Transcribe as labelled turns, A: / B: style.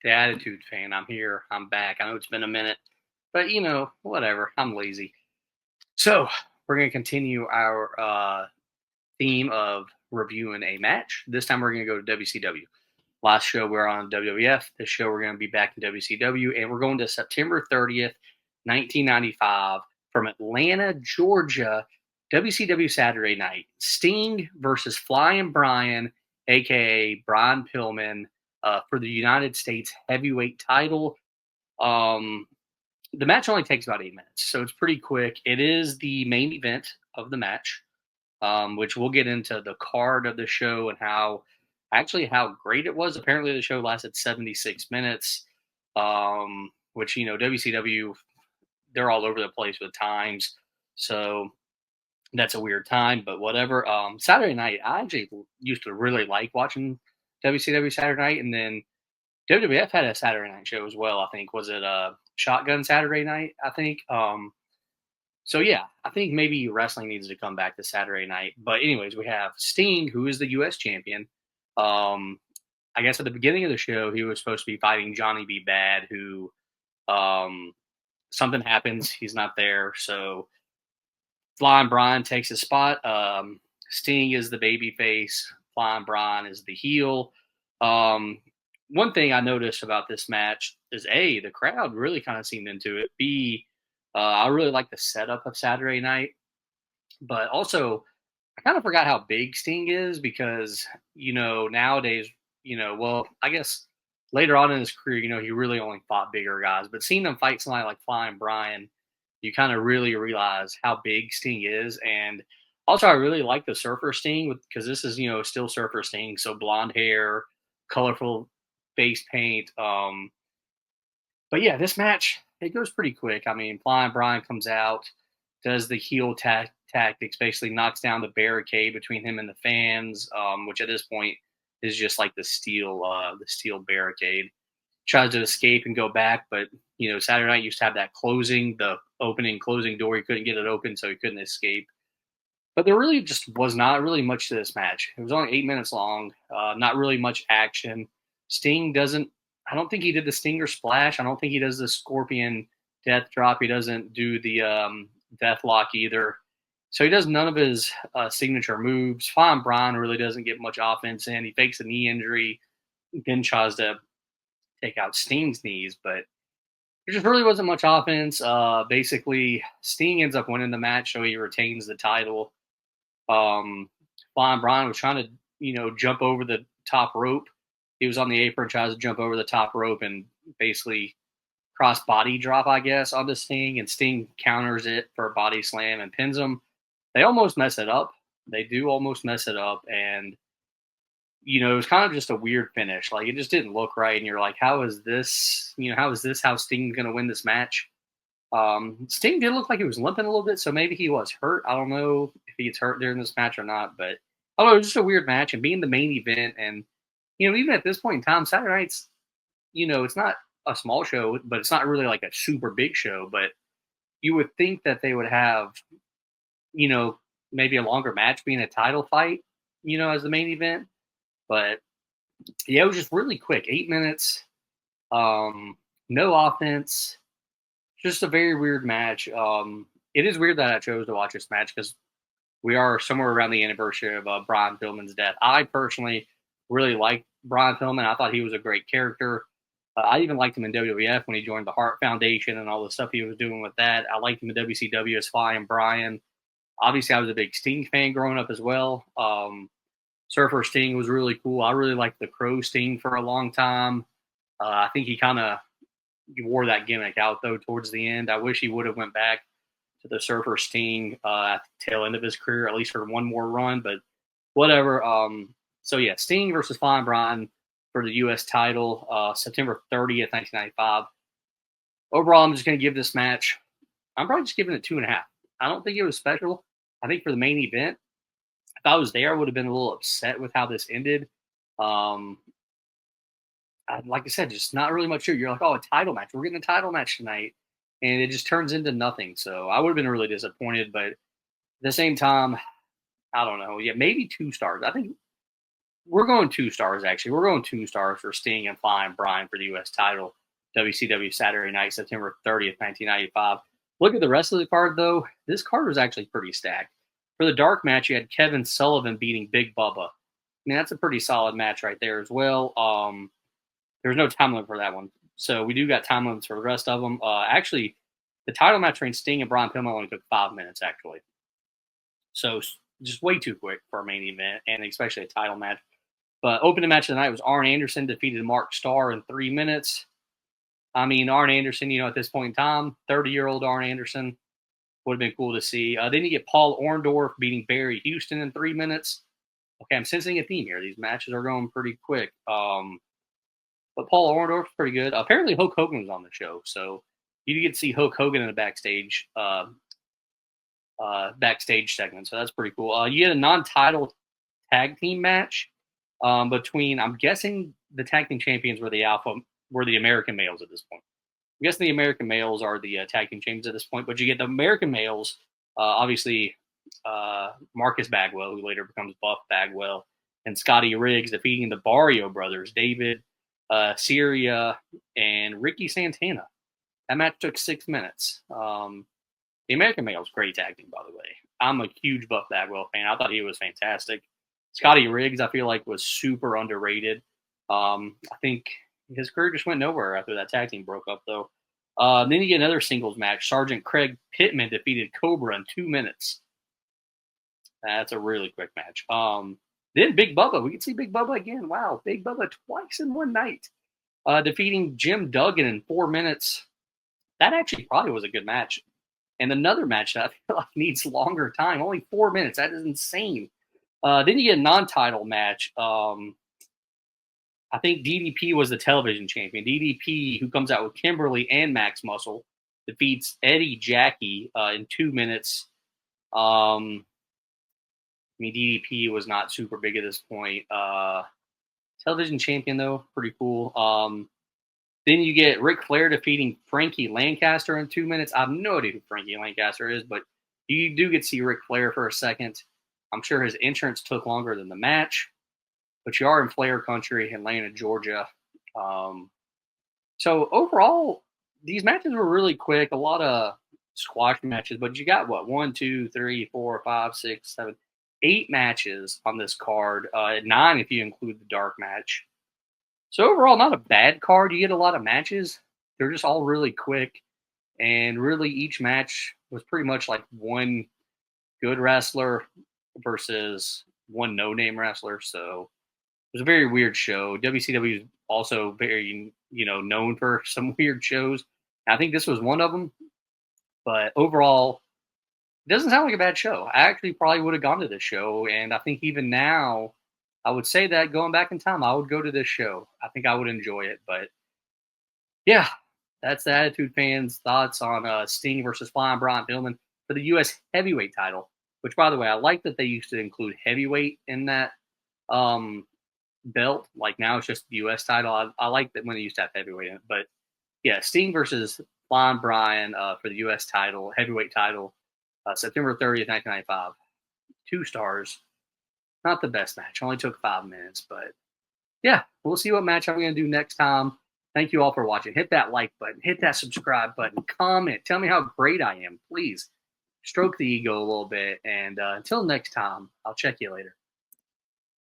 A: The Attitude Fan. I'm here. I'm back. I know it's been a minute, but whatever. I'm lazy. So we're gonna continue our theme of reviewing a match. This time we're gonna go to WCW. Last show we are on WWF. This show we're gonna be back in WCW, and we're going to September 30th, 1995, from Atlanta, Georgia. WCW Saturday Night. Sting versus Flyin Brian, aka Brian Pillman, for the United States Heavyweight Title. Um, the match only takes about 8 minutes, so it's pretty quick. It is the main event of the match, which we'll get into the card of the show and how great it was. Apparently, the show lasted 76 minutes, which WCW, they're all over the place with times, so that's a weird time, but whatever. Saturday night, I actually used to really like watching WCW Saturday Night, and then WWF had a Saturday night show as well. I think was it Shotgun Saturday Night? I think. So yeah, I think maybe wrestling needs to come back to Saturday night. But anyways, we have Sting, who is the U.S. champion. Um, I guess at the beginning of the show, he was supposed to be fighting Johnny B. Bad, who something happens, he's not there, so Flying Brian takes his spot. Sting is the baby face. Flying Brian is the heel. One thing I noticed about this match is A, the crowd really kind of seemed into it. B, I really like the setup of Saturday night. But also, I kind of forgot how big Sting is because, nowadays, well, I guess later on in his career, he really only fought bigger guys. But seeing him fight somebody like Flying Brian, you kind of really realize how big Sting is. And also, I really like the Surfer Sting because this is, still Surfer Sting. So blonde hair, colorful face paint. But yeah, this match, it goes pretty quick. I mean, Flying Brian comes out, does the heel tactics, basically knocks down the barricade between him and the fans, which at this point is just like the steel barricade. Tries to escape and go back, but Saturday Night used to have that the opening closing door. He couldn't get it open, so he couldn't escape. But there really just was not really much to this match. It was only 8 minutes long. Not really much action. Sting doesn't. I don't think he did the Stinger Splash. I don't think he does the Scorpion Death Drop. He doesn't do the Death Lock either. So he does none of his signature moves. Fine Brian really doesn't get much offense in. He fakes a knee injury, then tries to take out Sting's knees, but there just really wasn't much offense. Basically, Sting ends up winning the match, so he retains the title. Flying Brian was trying to, jump over the top rope. He was on the apron, tries to jump over the top rope and basically cross body drop, I guess, on the Sting, and Sting counters it for a body slam and pins him. They almost mess it up. They do almost mess it up, and it was kind of just a weird finish. Like, it just didn't look right, and you're like, how is this? How is this how Sting's going to win this match? Sting did look like he was limping a little bit, so maybe he was hurt. I don't know if he gets hurt during this match or not, but I don't know, it was just a weird match, and being the main event, and even at this point in time, Saturday Night's, it's not a small show, but it's not really like a super big show. But you would think that they would have, maybe a longer match being a title fight, as the main event. But yeah, it was just really quick, 8 minutes, no offense, just a very weird match. It is weird that I chose to watch this match because we are somewhere around the anniversary of Brian Pillman's death. I personally really liked Brian Pillman. I thought he was a great character. I even liked him in WWF when he joined the Hart Foundation and all the stuff he was doing with that. I liked him in WCW as Flying Brian. Obviously, I was a big Sting fan growing up as well. Surfer Sting was really cool. I really liked the Crow Sting for a long time. I think he kind of wore that gimmick out, though, towards the end. I wish he would have went back to the Surfer Sting at the tail end of his career, at least for one more run, but whatever. So, yeah, Sting versus Flying Brian for the U.S. title, September 30th, 1995. Overall, I'm just going to give this match, I'm probably just giving it 2.5. I don't think it was special. I think for the main event, if I was there, I would have been a little upset with how this ended. Like I said, just not really much. You're like, oh, a title match. We're getting a title match tonight. And it just turns into nothing. So I would have been really disappointed. But at the same time, I don't know. Yeah, maybe 2 stars. I think we're going 2 stars, actually. We're going 2 stars for Sting and Flyin Brian for the U.S. title, WCW Saturday Night, September 30th, 1995. Look at the rest of the card, though. This card was actually pretty stacked. For the dark match, you had Kevin Sullivan beating Big Bubba. I mean, that's a pretty solid match right there as well. There's no time limit for that one. So we do got time limits for the rest of them. Actually, the title match between Sting and Brian Pillman only took 5 minutes, actually. So just way too quick for a main event, and especially a title match. But opening match of the night was Arn Anderson defeated Mark Starr in 3 minutes. I mean, Arn Anderson, at this point in time, 30-year-old Arn Anderson would have been cool to see. Then you get Paul Orndorff beating Barry Houston in 3 minutes. Okay, I'm sensing a theme here. These matches are going pretty quick. But Paul Orndorff's pretty good. Apparently, Hulk Hogan was on the show, so you get to see Hulk Hogan in the backstage segment. So that's pretty cool. You get a non-title tag team match between, I'm guessing the tag team champions were the American males at this point. I'm guessing the American males are the tag team champions at this point, but you get the American males, obviously Marcus Bagwell, who later becomes Buff Bagwell, and Scotty Riggs defeating the Barrio brothers, David, Syria, and Ricky Santana. That match took 6 minutes. The American males, great tag team, by the way. I'm a huge Buff Bagwell fan. I thought he was fantastic. Scotty Riggs, I feel like, was super underrated. I think his career just went nowhere after that tag team broke up, though. Then you get another singles match. Sergeant Craig Pittman defeated Cobra in 2 minutes. That's a really quick match. Then Big Bubba. We can see Big Bubba again. Wow, Big Bubba twice in one night. Defeating Jim Duggan in 4 minutes. That actually probably was a good match. And another match that I feel like needs longer time. Only 4 minutes. That is insane. Then you get a non-title match. I think DDP was the television champion. DDP, who comes out with Kimberly and Max Muscle, defeats Eddie Jackie in 2 minutes. DDP was not super big at this point. Television champion, though, pretty cool. Then you get Ric Flair defeating Frankie Lancaster in 2 minutes. I have no idea who Frankie Lancaster is, but you do get to see Ric Flair for a second. I'm sure his entrance took longer than the match, but you are in Flair country, Atlanta, Georgia. So overall, these matches were really quick. A lot of squash matches, but you got what? 1, 2, 3, 4, 5, 6, 7, 8 matches on this card. 9 if you include the dark match. So overall, not a bad card. You get a lot of matches. They're just all really quick. And really each match was pretty much like one good wrestler versus one no-name wrestler. So it was a very weird show. WCW is also very, known for some weird shows. I think this was one of them. But overall, it doesn't sound like a bad show. I actually probably would have gone to this show. And I think even now, I would say that going back in time, I would go to this show. I think I would enjoy it. But yeah, that's the Attitude Fans' thoughts on Sting versus Flyin Brian Pillman for the U.S. heavyweight title. Which, by the way, I like that they used to include heavyweight in that belt. Like now it's just the U.S. title. I like that when they used to have heavyweight in it. But yeah, Sting versus Flyin Brian for the U.S. title, heavyweight title, September 30th, 1995. 2 stars. Not the best match. Only took 5 minutes, but yeah, we'll see what match I'm going to do next time. Thank you all for watching. Hit that like button. Hit that subscribe button. Comment. Tell me how great I am. Please stroke the ego a little bit. And until next time, I'll check you later.